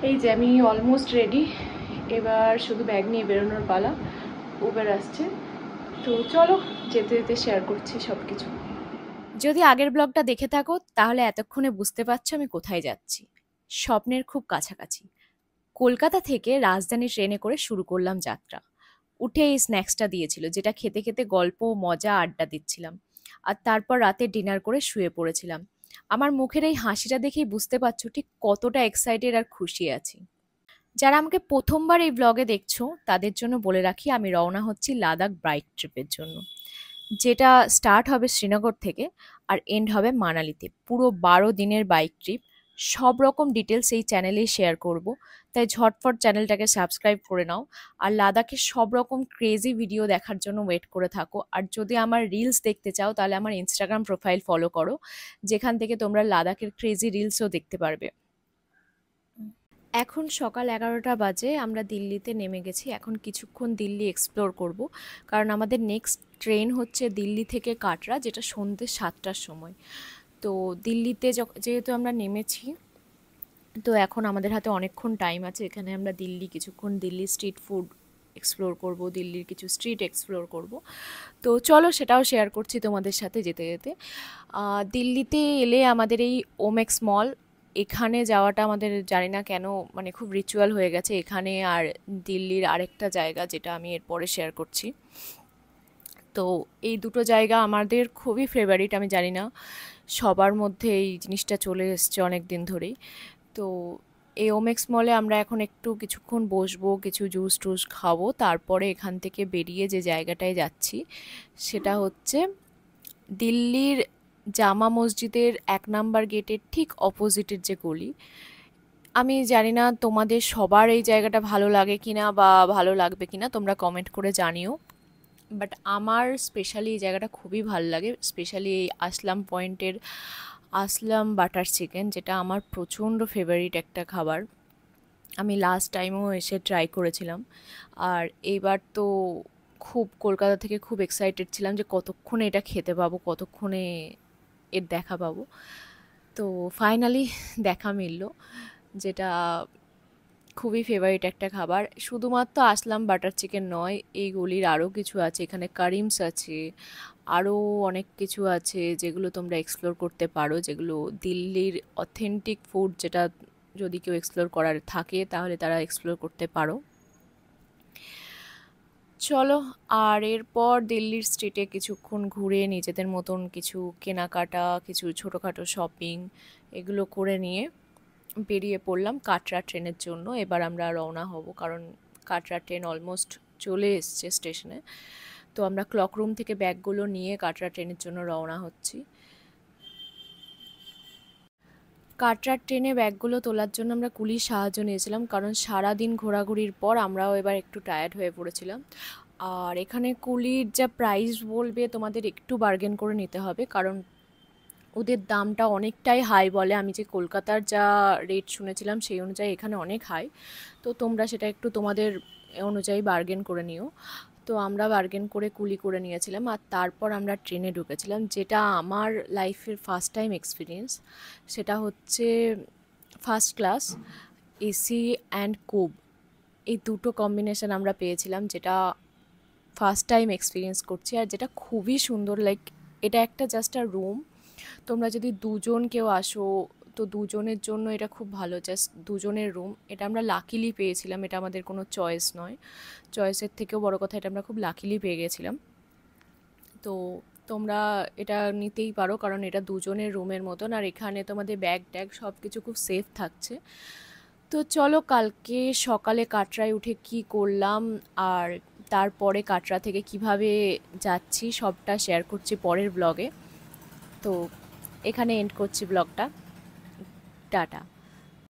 এই যে আমি অলমোস্ট রেডি, এবার শুধু ব্যাগ নিয়ে বেরোনোর পালা। উবের আসছে, তো চলো যেতে যেতে শেয়ার করছি সব কিছু। যদি আগের ব্লগটা দেখে থাকো তাহলে এতক্ষণে বুঝতে পারছো আমি কোথায় যাচ্ছি। স্বপ্নের খুব কাছাকাছি। কলকাতা থেকে রাজধানী ট্রেনে করে শুরু করলাম যাত্রা। উঠে এই স্ন্যাক্সটা দিয়েছিল, যেটা খেতে খেতে গল্প মজা আড্ডা দিচ্ছিলাম। আর তারপর রাতে ডিনার করে শুয়ে পড়েছিলাম। আমার মুখের এই হাসিটা দেখেই বুঝতে পারছো ঠিক কতটা এক্সাইটেড আর খুশি আছি। যারা আমাকে প্রথমবার এই ব্লগে দেখছো তাদের জন্য বলে রাখি, আমি রওনা হচ্ছি লাদাখ বাইক ট্রিপের জন্য, যেটা স্টার্ট হবে শ্রীনগর থেকে আর এন্ড হবে মানালিতে। পুরো 12 দিনের বাইক ট্রিপ। সব রকম ডিটেলস এই চ্যানেলেই শেয়ার করব, তাই ঝটফট চ্যানেলটাকে সাবস্ক্রাইব করে নাও। আর লাদাখের সব রকম ক্রেজি ভিডিও দেখার জন্য ওয়েট করে থাকো। আর যদি আমার রিলস দেখতে চাও তাহলে আমার ইনস্টাগ্রাম প্রোফাইল ফলো করো, যেখান থেকে তোমরা লাদাখের ক্রেজি রিলসও দেখতে পারবে। এখন সকাল 11টা বাজে, আমরা দিল্লিতে নেমে গেছি। এখন কিছুক্ষণ দিল্লি এক্সপ্লোর করব, কারণ আমাদের নেক্সট ট্রেন হচ্ছে দিল্লি থেকে কাটরা, যেটা সন্ধ্যে 7টার সময়। তো দিল্লিতে যেহেতু আমরা নেমেছি, তো এখন আমাদের হাতে অনেকক্ষণ টাইম আছে। এখানে আমরা কিছুক্ষণ দিল্লি স্ট্রিট ফুড এক্সপ্লোর করব, দিল্লির কিছু স্ট্রিট এক্সপ্লোর করব। তো চলো সেটাও শেয়ার করছি তোমাদের সাথে যেতে যেতে। দিল্লিতে এলে আমাদের এই ওমেক্স মল, এখানে যাওয়াটা আমাদের জানি না কেন মানে খুব রিচুয়াল হয়ে গেছে এখানে। আর দিল্লির আরেকটা জায়গা যেটা আমি এরপরে শেয়ার করছি। তো এই দুটো জায়গা আমাদের খুবই ফেভারিট। আমি জানি না, সবার মধ্যে এই জিনিসটা চলে এসছে অনেক দিন ধরেই। তো এই ওমেক্স মলে আমরা এখন একটু কিছুক্ষণ বসবো, কিছু জুস টুস খাবো, তারপরে এখান থেকে বেরিয়ে যে জায়গাটায় যাচ্ছি সেটা হচ্ছে দিল্লির জামা মসজিদের 1 নাম্বার গেটের ঠিক অপোজিটের যে গলি। আমি জানি না তোমাদের সবার এই জায়গাটা ভালো লাগে কিনা বা ভালো লাগবে কিনা, তোমরা কমেন্ট করে জানিও। বাট আমার স্পেশালি এই জায়গাটা খুবই ভালো লাগে, স্পেশালি এই আসলাম পয়েন্টের আসলাম বাটার চিকেন, যেটা আমার প্রচণ্ড ফেভারিট একটা খাবার। আমি লাস্ট টাইমও এসে ট্রাই করেছিলাম। আর এইবার তো খুব কলকাতা থেকে খুব এক্সাইটেড ছিলাম যে কতক্ষণে এটা খেতে পাবো, কতক্ষণে এর দেখা পাবো। তো ফাইনালি দেখা মিলল, যেটা খুবই ফেভারিট একটা খাবার। শুধুমাত্র আসলাম বাটার চিকেন নয়, এই গলির আরও কিছু আছে, এখানে কারিমস আছে, আরও অনেক কিছু আছে যেগুলো তোমরা এক্সপ্লোর করতে পারো, যেগুলো দিল্লির অথেন্টিক ফুড, যেটা যদি কেউ এক্সপ্লোর করার থাকে তাহলে তারা এক্সপ্লোর করতে পারো। চলো, আর এরপর দিল্লির স্ট্রিটে কিছুক্ষণ ঘুরে নিজেদের মতন কিছু কেনাকাটা, কিছু ছোটোখাটো শপিং এগুলো করে নিয়ে বেরিয়ে পড়লাম কাটরা ট্রেনের জন্য। এবার আমরা রওনা হব, কারণ কাটরা ট্রেন অলমোস্ট চলে এসছে স্টেশনে। তো আমরা ক্লক রুম থেকে ব্যাগগুলো নিয়ে কাটরা ট্রেনের জন্য রওনা হচ্ছি। কাটরার ট্রেনে ব্যাগগুলো তোলার জন্য আমরা কুলির সাহায্য নিয়েছিলাম, কারণ সারাদিন ঘোরাঘুরির পর আমরাও এবার একটু টায়ার্ড হয়ে পড়েছিলাম। আর এখানে কুলির যা প্রাইস বলবে তোমাদের একটু বার্গেন করে নিতে হবে, কারণ ওদের দামটা অনেকটাই হাই বলে। আমি যে কলকাতার যা রেট শুনেছিলাম সেই অনুযায়ী এখানে অনেক হাই। তো তোমরা সেটা একটু তোমাদের অনুযায়ী বার্গেন করে নিও। তো আমরা বার্গেন করে কুলি করে নিয়েছিলাম, আর তারপর আমরা ট্রেনে ঢুকেছিলাম, যেটা আমার লাইফের ফার্স্ট টাইম এক্সপিরিয়েন্স। সেটা হচ্ছে ফার্স্ট ক্লাস, এসি অ্যান্ড কুব, এই দুটো কম্বিনেশন আমরা পেয়েছিলাম, যেটা ফার্স্ট টাইম এক্সপিরিয়েন্স করছি। আর যেটা খুবই সুন্দর, লাইক এটা একটা জাস্ট আ রুম। তোমরা যদি দুজন কেউ আসো তো দুজনের জন্য এটা খুব ভালো, জাস্ট দুজনের রুম। এটা আমরা লাকিলি পেয়েছিলাম, এটা আমাদের কোনো চয়েস নয়। চয়েসের থেকেও বড় কথা, এটা আমরা খুব লাকিলি পেয়ে গেছিলাম। তো তোমরা এটা নিতেই পারো, কারণ এটা দুজনের রুমের মতন, আর এখানে তোমাদের ব্যাগ ট্যাগ সব কিছু খুব সেফ থাকছে। তো চলো কালকে সকালে কাটরায় উঠে কি করলাম আর তারপরে কাটরা থেকে কিভাবে যাচ্ছি সবটা শেয়ার করছি পরের ব্লগে। তো এখানে এন্ড করছি ব্লগটা। টাটা।